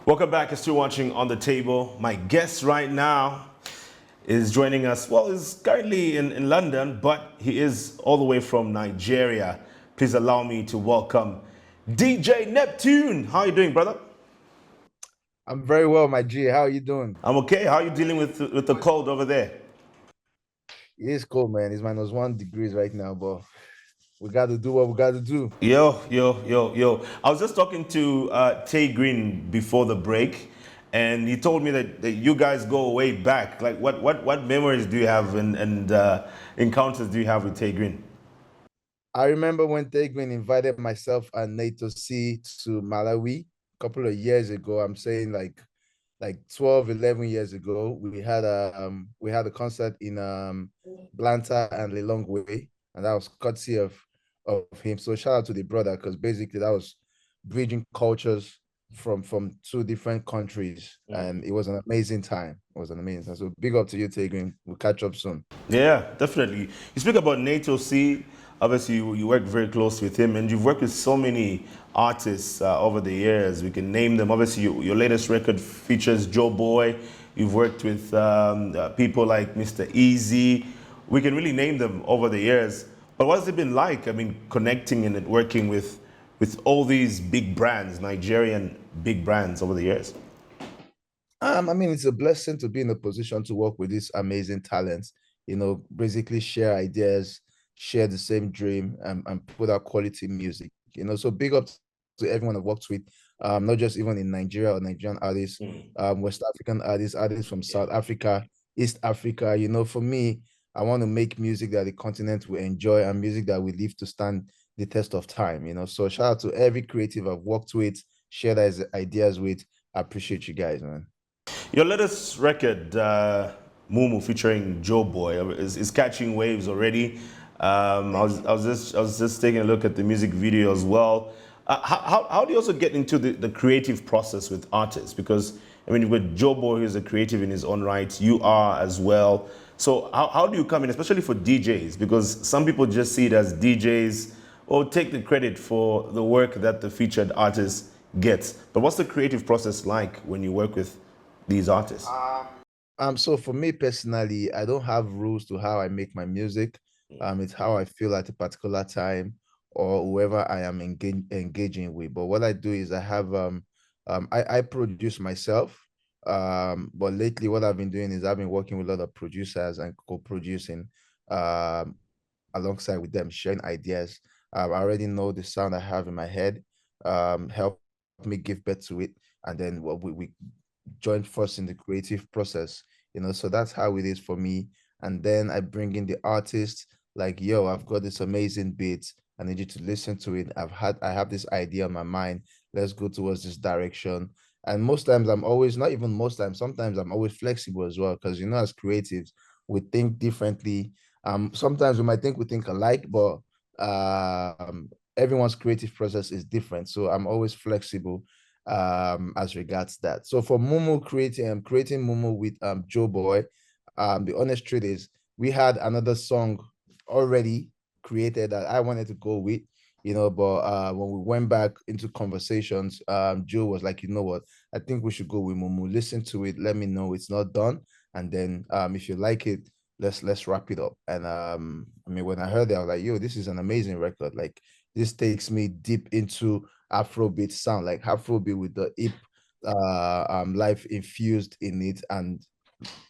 Welcome back. You're still watching On the Table. My guest right now is joining us. Well, he's currently in London, but he is all the way from Nigeria. Please allow me to welcome DJ Neptune. How are you doing, brother? I'm very well, my G. How are you doing? I'm okay. How are you dealing with the cold over there? It is cold, man. It's -1 degrees right now, but we got to do what we got to do. Yo. I was just talking to Tay Green before the break, and he told me that you guys go way back. Like, what memories do you have and encounters do you have with Tay Green? I remember when Tegwin invited myself and Nato C to Malawi a couple of years ago. I'm saying like 12, 11 years ago. We had a concert in Blanta and Lilongwe, and that was courtesy of him. So shout out to the brother, because basically that was bridging cultures from two different countries, and it was an amazing time. It was an amazing time. So big up to you, Tegwin. We'll catch up soon. Yeah, definitely. You speak about NATO C. Obviously, you work very close with him, and you've worked with so many artists over the years. We can name them. Obviously, your latest record features Joe Boy. You've worked with people like Mr. Easy. We can really name them over the years. But what has it been like? I mean, connecting and working with all these big brands, Nigerian big brands over the years. I mean, it's a blessing to be in a position to work with these amazing talents, basically share ideas, share the same dream, and put out quality music, So big up to everyone I've worked with, not just even in Nigeria or Nigerian artists, West African artists, artists from South Africa, East Africa. For me, I want to make music that the continent will enjoy and music that will live to stand the test of time, So shout out to every creative I've worked with, shared ideas with. I appreciate you guys, man. Your latest record, Mumu, featuring Joe Boy, is catching waves already. I was just taking a look at the music video as well. How do you also get into the creative process with artists? Because I mean, with Joe Boy, who's a creative in his own right, you are as well. So how do you come in, especially for DJs? Because some people just see it as DJs or take the credit for the work that the featured artist gets. But what's the creative process like when you work with these artists? So for me personally, I don't have rules to how I make my music. It's how I feel at a particular time or whoever I am engaging with. But what I do is I produce myself. But lately what I've been doing is I've been working with a lot of producers and co-producing alongside with them, sharing ideas. I already know the sound I have in my head, help me give birth to it, and then we join force in the creative process, so that's how it is for me. And then I bring in the artist, like, yo, I've got this amazing beat, I need you to listen to it. I have this idea in my mind, let's go towards this direction. And most times I'm always, not even most times, sometimes I'm always flexible as well, because as creatives we think differently. Sometimes we think alike, but everyone's creative process is different, so I'm always flexible as regards that. So for Mumu, creating Mumu with Joe Boy, the honest truth is we had another song already created that I wanted to go with, but when we went back into conversations, Joe was like, you know what, I think we should go with Mumu. Listen to it, let me know it's not done, and then if you like it, let's wrap it up. And I mean, when I heard it, I was like, yo, this is an amazing record. Like, this takes me deep into Afrobeat sound, like Afrobeat with the hip life infused in it, and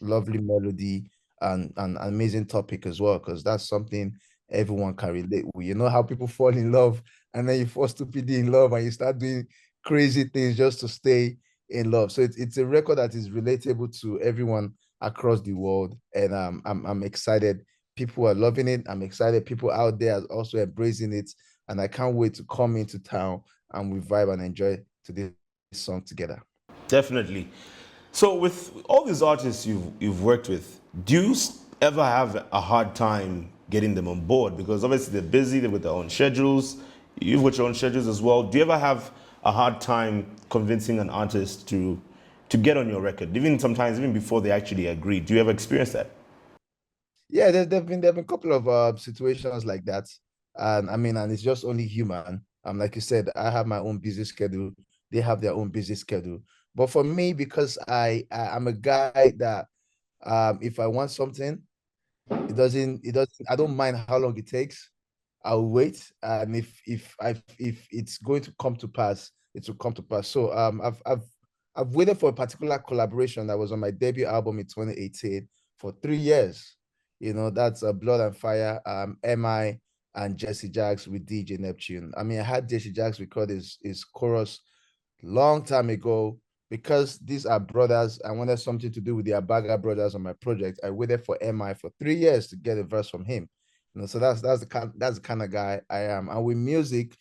lovely melody, and an amazing topic as well, because that's something everyone can relate with. You know how people fall in love and then you fall stupidly in love and you start doing crazy things just to stay in love. So it's a record that is relatable to everyone across the world, and I'm excited. People are loving it. I'm excited. People out there are also embracing it, and I can't wait to come into town and we vibe and enjoy to this song together. Definitely. So with all these artists you've worked with, do you ever have a hard time getting them on board? Because obviously they're busy, they're with their own schedules. You've got your own schedules as well. Do you ever have a hard time convincing an artist to get on your record, even sometimes even before they actually agree? Do you ever experience that? Yeah, there've been a couple of situations like that, and I mean, and it's just only human. Like you said, I have my own busy schedule. They have their own busy schedule. But for me, because I'm a guy that if I want something, I don't mind how long it takes. I'll wait, and if it's going to come to pass, it will come to pass. So I've waited for a particular collaboration that was on my debut album in 2018 for 3 years. You know, that's Blood and Fire, MI and Jesse Jacks with DJ Neptune. I mean, I had Jesse Jacks record his chorus long time ago. Because these are brothers, I wanted something to do with the Abaga brothers on my project. I waited for MI for 3 years to get a verse from him. You know, so that's the kind of guy I am. And with music,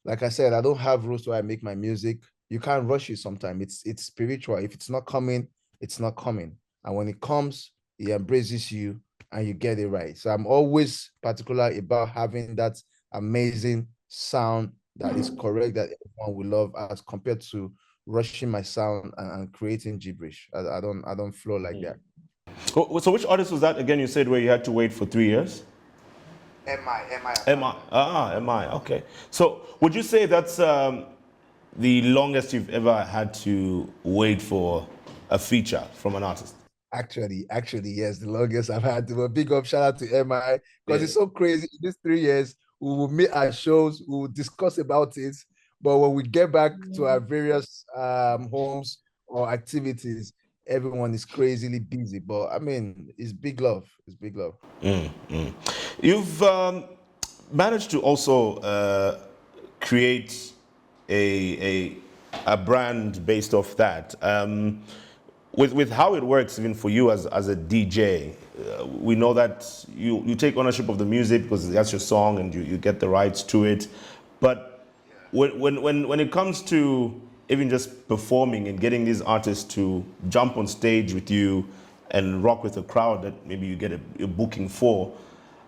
like I said, I don't have rules where I make my music. You can't rush it sometimes. It's spiritual. If it's not coming, it's not coming. And when it comes, it embraces you and you get it right. So I'm always particular about having that amazing sound that is correct, that everyone will love, as compared to rushing my sound and creating gibberish. I don't flow like that. So which artist was that again? You said where you had to wait for 3 years. MI. Okay. So would you say that's the longest you've ever had to wait for a feature from an artist? Actually, yes, the longest I've had. A big up shout out to MI, because it's so crazy. In these 3 years, we will meet at shows, we will discuss about it. But when we get back to our various homes or activities, everyone is crazily busy. But I mean, it's big love. It's big love. You've managed to also create a brand based off that. With how it works, even for you as a DJ, we know that you take ownership of the music because that's your song and you get the rights to it. But when it comes to even just performing and getting these artists to jump on stage with you and rock with a crowd that maybe you get a booking for,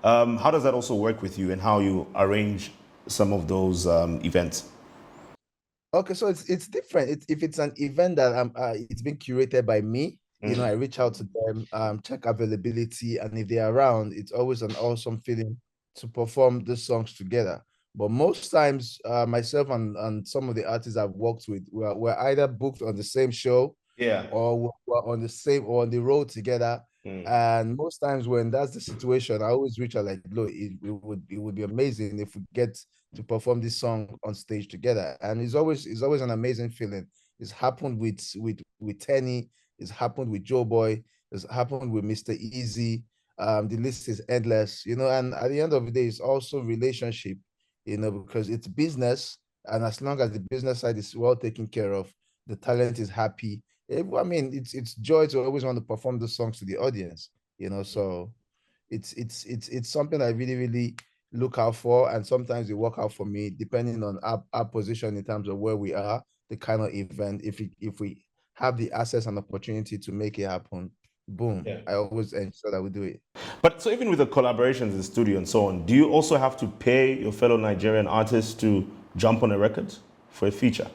how does that also work with you and how you arrange some of those events? Okay, so it's different. If it's an event that it's been curated by me, you know, I reach out to them, check availability, and if they're around, it's always an awesome feeling to perform the songs together. But most times, myself and some of the artists I've worked with were either booked on the same show, or we're on the same or on the road together. And most times when that's the situation, I always reach out like, look, it would be amazing if we get to perform this song on stage together. And it's always an amazing feeling. It's happened with Tenny, it's happened with Joe Boy, it's happened with Mr. Easy. The list is endless, you know, and at the end of the day, it's also relationship, you know, because it's business. And as long as the business side is well taken care of, the talent is happy. I mean, it's joy to always want to perform the songs to the audience, you know. So it's something I really, really look out for, and sometimes it work out for me depending on our position in terms of where we are, the kind of event. If we have the access and opportunity to make it happen, boom, I always ensure that we do it. But so even with the collaborations in the studio and so on, do you also have to pay your fellow Nigerian artists to jump on a record for a feature?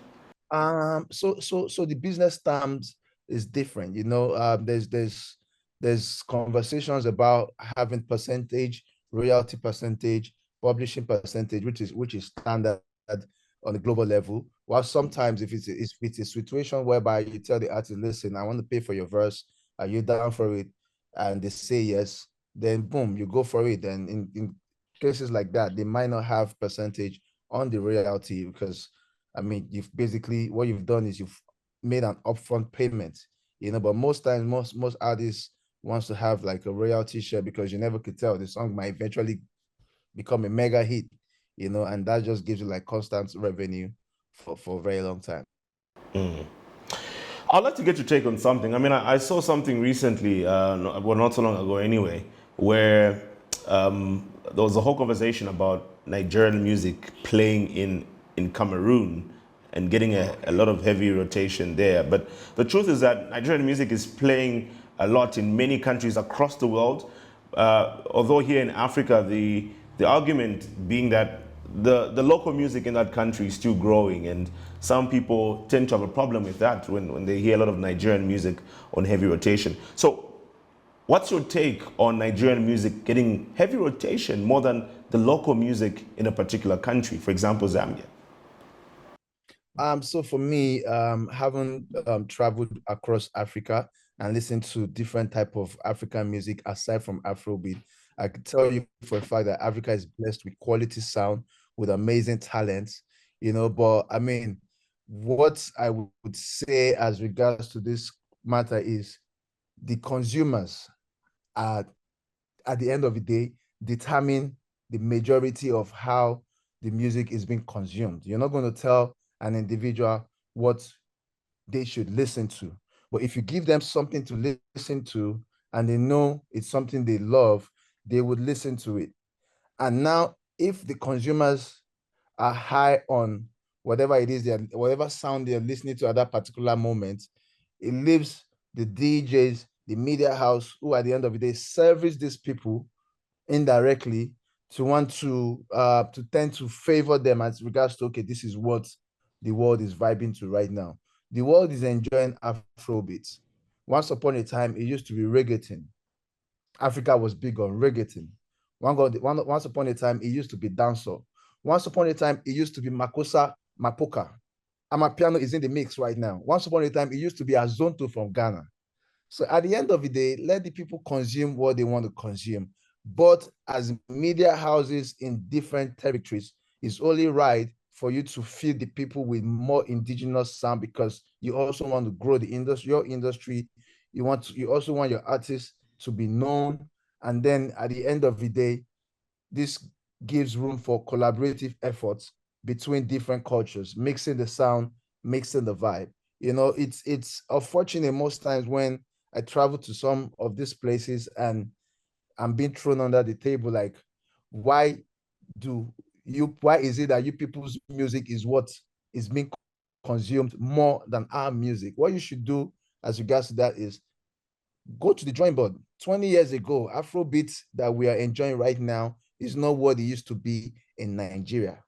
So the business terms is different, you know. There's conversations about having percentage, royalty percentage, publishing percentage, which is standard on a global level. While sometimes if it's a situation whereby you tell the artist, listen, I want to pay for your verse, are you down for it? And they say yes, then boom, you go for it. And in cases like that, they might not have percentage on the royalty, because I mean, what you've done is you've made an upfront payment, you know. But most times, most artists wants to have like a royalty share, because you never could tell, the song might eventually become a mega hit, you know, and that just gives you like constant revenue for a very long time. I'd like to get your take on something. I mean, I saw something recently, well, not so long ago anyway, where there was a whole conversation about Nigerian music playing in Cameroon and getting a lot of heavy rotation there. But the truth is that Nigerian music is playing a lot in many countries across the world. Although here in Africa, the argument being that the local music in that country is still growing, and some people tend to have a problem with that when they hear a lot of Nigerian music on heavy rotation. So what's your take on Nigerian music getting heavy rotation more than the local music in a particular country, for example, Zambia? So for me, having traveled across Africa and listened to different type of African music aside from Afrobeat, I can tell you for a fact that Africa is blessed with quality sound, with amazing talents, But I mean, what I would say as regards to this matter is the consumers are at the end of the day determine the majority of how the music is being consumed. You're not going to tell an individual what they should listen to. But if you give them something to listen to and they know it's something they love, they would listen to it. And now, if the consumers are high on whatever it is, whatever sound they're listening to at that particular moment, it leaves the DJs, the media house, who at the end of the day service these people indirectly to want to tend to favor them as regards to, okay, this is what the world is vibing to right now. The world is enjoying Afrobeats. Once upon a time, it used to be reggaeton. Africa was big on reggaeton. Once upon a time, it used to be dancehall. Once upon a time, it used to be Makosa Mapoka. Amapiano is in the mix right now. Once upon a time, it used to be Azonto from Ghana. So at the end of the day, let the people consume what they want to consume. But as media houses in different territories, it's only right for you to feed the people with more indigenous sound, because you also want to grow the industry, your industry. You also want your artists to be known. And then at the end of the day, this gives room for collaborative efforts between different cultures, mixing the sound, mixing the vibe. It's unfortunate most times when I travel to some of these places and I'm being thrown under the table, like, why why is it that you people's music is what is being consumed more than our music? What you should do as regards to that is go to the drawing board. 20 years ago, Afrobeat that we are enjoying right now is not what it used to be in Nigeria.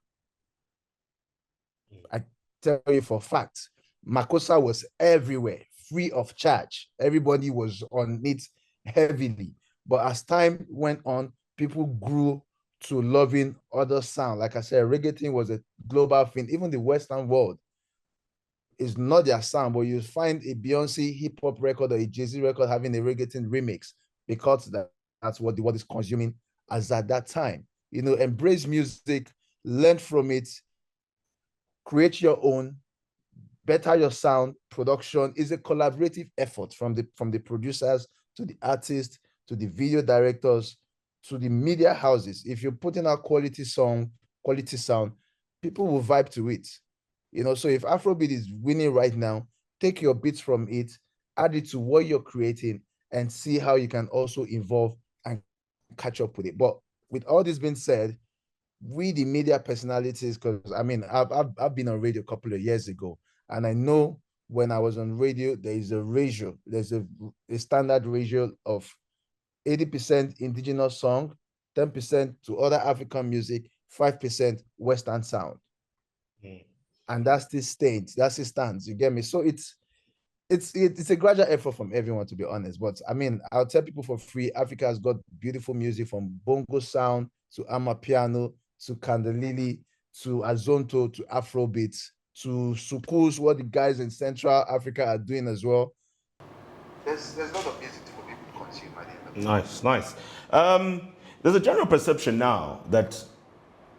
I tell you for a fact, Makosa was everywhere, free of charge. Everybody was on it heavily. But as time went on, people grew to loving other sound. Like I said, reggaeton was a global thing. Even the Western world is not their sound, but you find a Beyonce hip hop record or a Jay-Z record having a reggaeton remix, because that's what the world is consuming as at that time. Embrace music, learn from it, create your own, better your sound. Production is a collaborative effort from the producers to the artists to the video directors to the media houses. If you're putting out quality sound, people will vibe to it. So if Afrobeat is winning right now, take your beats from it, add it to what you're creating, and see how you can also evolve and catch up with it. But with all this being said, we the media personalities, because I mean, I've been on radio a couple of years ago, and I know when I was on radio, there is a ratio, there's a standard ratio of 80% indigenous song, 10% to other African music, 5% Western sound. And that's still stays, that still stands. You get me? So it's a gradual effort from everyone, to be honest. But I mean, I'll tell people for free, Africa has got beautiful music from bongo sound to amapiano to kandelili to azonto to afrobeats to sukus, what the guys in Central Africa are doing as well. There's a lot of music for people to consume at the end of the day. Nice, nice. There's a general perception now that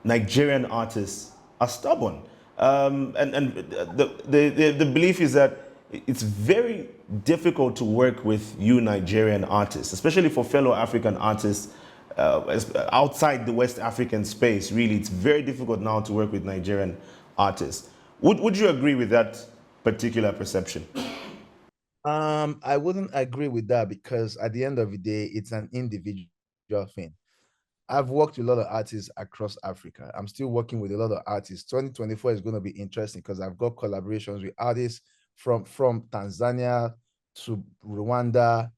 Nigerian artists are stubborn, and the belief is that it's very difficult to work with you Nigerian artists, especially for fellow African artists outside the West African space. Really, it's very difficult now to work with Nigerian artists. Would you agree with that particular perception? I wouldn't agree with that, because at the end of the day, it's an individual thing. I've worked with a lot of artists across Africa. I'm still working with a lot of artists. 2024 is going to be interesting because I've got collaborations with artists from Tanzania to Rwanda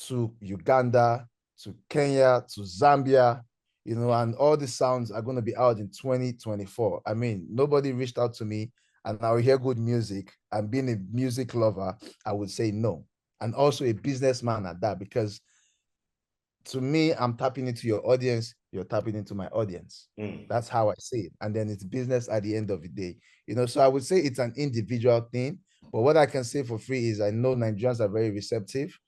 to Uganda to Kenya to Zambia, and all the sounds are going to be out in 2024. I mean, nobody reached out to me and I will hear good music. And being a music lover, I would say no. And also a businessman at that, because to me, I'm tapping into your audience, you're tapping into my audience. That's how I see it. And then it's business at the end of the day. So I would say it's an individual thing. But what I can say for free is I know Nigerians are very receptive,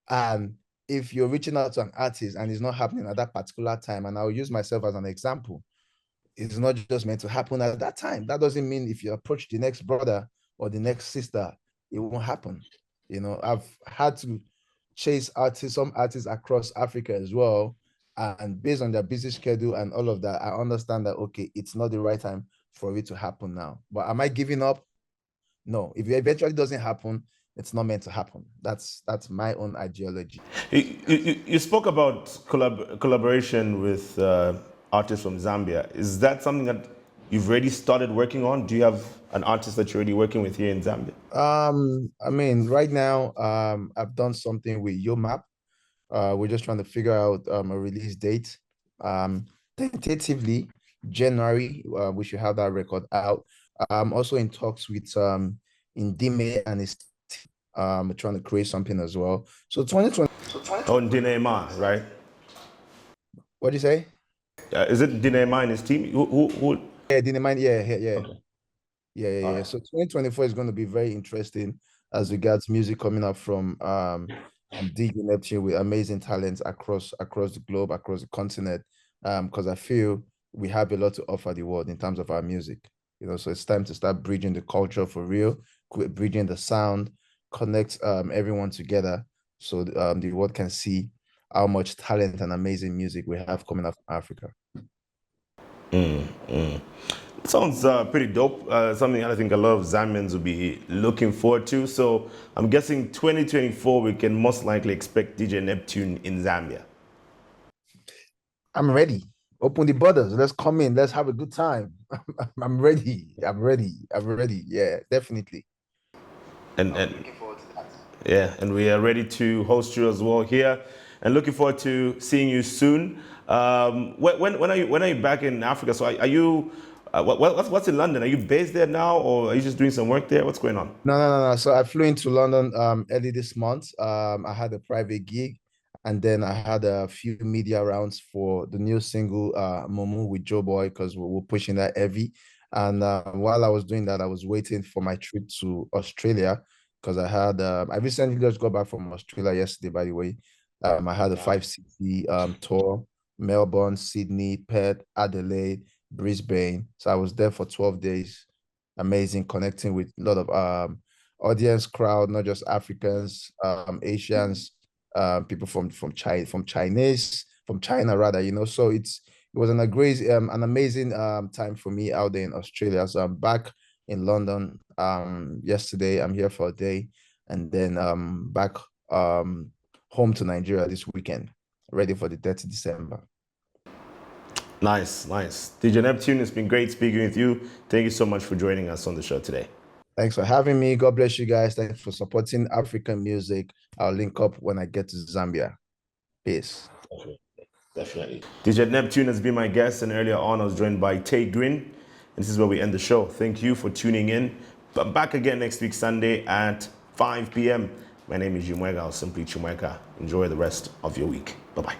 and if you're reaching out to an artist and it's not happening at that particular time, and I'll use myself as an example, it's not just meant to happen at that time. That doesn't mean if you approach the next brother or the next sister, it won't happen. I've had to chase some artists across Africa as well. And based on their busy schedule and all of that, I understand that, okay, it's not the right time for it to happen now. But am I giving up? No. If it eventually doesn't happen, it's not meant to happen. That's my own ideology. You spoke about collaboration with artists from Zambia. Is that something that you've already started working on? Do you have an artist that you're already working with here in Zambia? I mean, right now, I've done something with Yomap. We're just trying to figure out a release date. Tentatively, January, we should have that record out. I'm also in talks with Indime and his team, trying to create something as well. So 2020. Oh, Dinema, right? What do you say? Is it Dinema and his team? Who? Yeah, Dynamite. Yeah. Okay. Yeah. So 2024 is going to be very interesting as regards music coming up from DJ Neptune with amazing talents across the globe, across the continent. Because I feel we have a lot to offer the world in terms of our music. So it's time to start bridging the culture for real, bridging the sound, connect everyone together so the world can see how much talent and amazing music we have coming out from Africa. Sounds pretty dope. Something I think a lot of Zambians will be looking forward to. So I'm guessing 2024 we can most likely expect DJ Neptune in Zambia. I'm ready. Open the borders. Let's come in. Let's have a good time. I'm ready. I'm ready. Yeah, definitely. And looking forward to that. Yeah, and we are ready to host you as well here, and looking forward to seeing you soon. When are you back in Africa? So are you? What's in London? Are you based there now, or are you just doing some work there? What's going on? No. So I flew into London early this month. I had a private gig, and then I had a few media rounds for the new single Momo with Joe Boy, because we were pushing that heavy. And while I was doing that, I was waiting for my trip to Australia, because I recently just got back from Australia yesterday, by the way. I had a 5 city tour: Melbourne, Sydney, Perth, Adelaide, Brisbane. So I was there for 12 days. Amazing, connecting with a lot of audience crowd, not just Africans, Asians, people from China rather. So it was an amazing time for me out there in Australia. So I'm back in London yesterday. I'm here for a day, and then back home to Nigeria this weekend, ready for the 30th December. Nice. DJ Neptune, it's been great speaking with you. Thank you so much for joining us on the show today. Thanks for having me. God bless you guys. Thanks for supporting African music. I'll link up when I get to Zambia. Peace. Definitely. DJ Neptune has been my guest, and earlier on I was joined by Tay Green. And this is where we end the show. Thank you for tuning in. But back again next week, Sunday at 5 p.m. My name is Chimweka, or simply Chimweka. Enjoy the rest of your week. Bye-bye.